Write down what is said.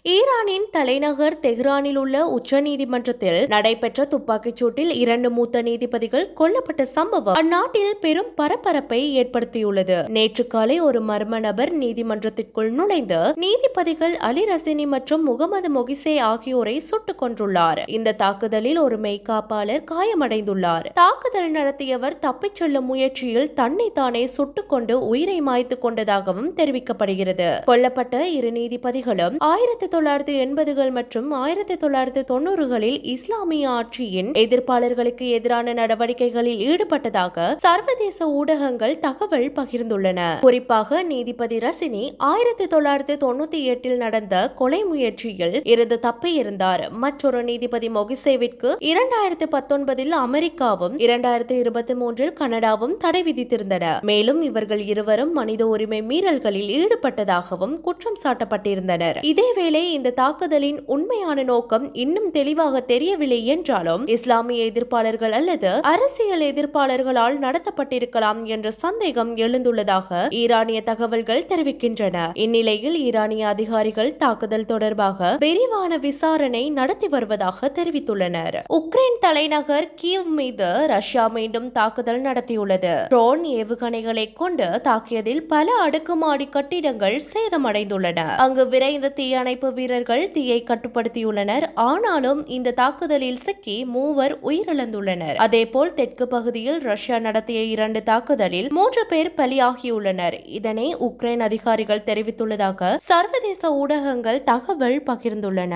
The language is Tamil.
ஈரானின் தலைநகர் தெஹ்ரானில் உள்ள உச்சநீதிமன்றத்தில் நடைபெற்ற துப்பாக்கிச் சூட்டில் 2 மூத்த நீதிபதிகள் கொல்லப்பட்ட சம்பவம் அந்நாட்டில் பெரும் பரபரப்பை ஏற்படுத்தியுள்ளது. நேற்று காலை ஒரு மர்ம நபர் நீதிமன்றத்திற்குள் நுழைந்து நீதிபதிகள் அலி ரசினி மற்றும் முகமது மொகிசே ஆகியோரை சுட்டுக் கொன்றுள்ளார். இந்த தாக்குதலில் ஒரு மெய்காப்பாளர் காயமடைந்துள்ளார். தாக்குதல் நடத்தியவர் தப்பிச் செல்லும் முயற்சியில் தன்னை தானே சுட்டுக் கொண்டு உயிரை மாய்த்துக் கொண்டதாகவும் தெரிவிக்கப்படுகிறது. கொல்லப்பட்ட 2 நீதிபதிகளும் 1980கள் மற்றும் 1990களில் இஸ்லாமிய ஆட்சியின் எதிர்ப்பாளர்களுக்கு எதிரான நடவடிக்கைகளில் ஈடுபட்டதாக சர்வதேச ஊடகங்கள் தகவல் பகிர்ந்துள்ளன. குறிப்பாக நீதிபதி ரசினி 1998இல் நடந்த கொலை முயற்சியில் இருந்து தப்பியிருந்தார். மற்றொரு நீதிபதி மொகிசேவிற்கு 2019இல் அமெரிக்காவும் 2023இல் கனடாவும் தடை விதித்திருந்தன. மேலும் இவர்கள் இருவரும் மனித உரிமை மீறல்களில் ஈடுபட்டதாகவும் குற்றம் சாட்டப்பட்டிருந்தனர். இதேவேளை இந்த தாக்குதலின் உண்மையான நோக்கம் இன்னும் தெளிவாக தெரியவில்லை என்றாலும் இஸ்லாமிய எதிர்ப்பாளர்கள் அல்லது அரசியல் எதிர்ப்பாளர்களால் நடத்தப்பட்டிருக்கலாம் என்ற சந்தேகம் எழுந்துள்ளதாக ஈரானிய தகவல்கள் தெரிவிக்கின்றன. இந்நிலையில் ஈரானிய அதிகாரிகள் தாக்குதல் தொடர்பாக விரிவான விசாரணை நடத்தி வருவதாக தெரிவித்துள்ளனர். உக்ரைன் தலைநகர் கீவ் மீது ரஷ்யா மீண்டும் தாக்குதல் நடத்தியுள்ளது. ட்ரோன் ஏவுகணைகளை கொண்டு தாக்கியதில் பல அடுக்குமாடி கட்டிடங்கள் சேதமடைந்துள்ளன. அங்கு விரைந்த தீயணைப்பு வீரர்கள் தீயை கட்டுப்படுத்தியுள்ளனர். ஆனாலும் இந்த தாக்குதலில் சிக்கி 3 உயிரிழந்துள்ளனர். அதேபோல் தெற்கு பகுதியில் ரஷ்யா நடத்திய 2 தாக்குதலில் 3 பேர் பலியாகியுள்ளனர். இதனை உக்ரைன் அதிகாரிகள் தெரிவித்துள்ளதாக சர்வதேச ஊடகங்கள் தகவல் பகிர்ந்துள்ளன.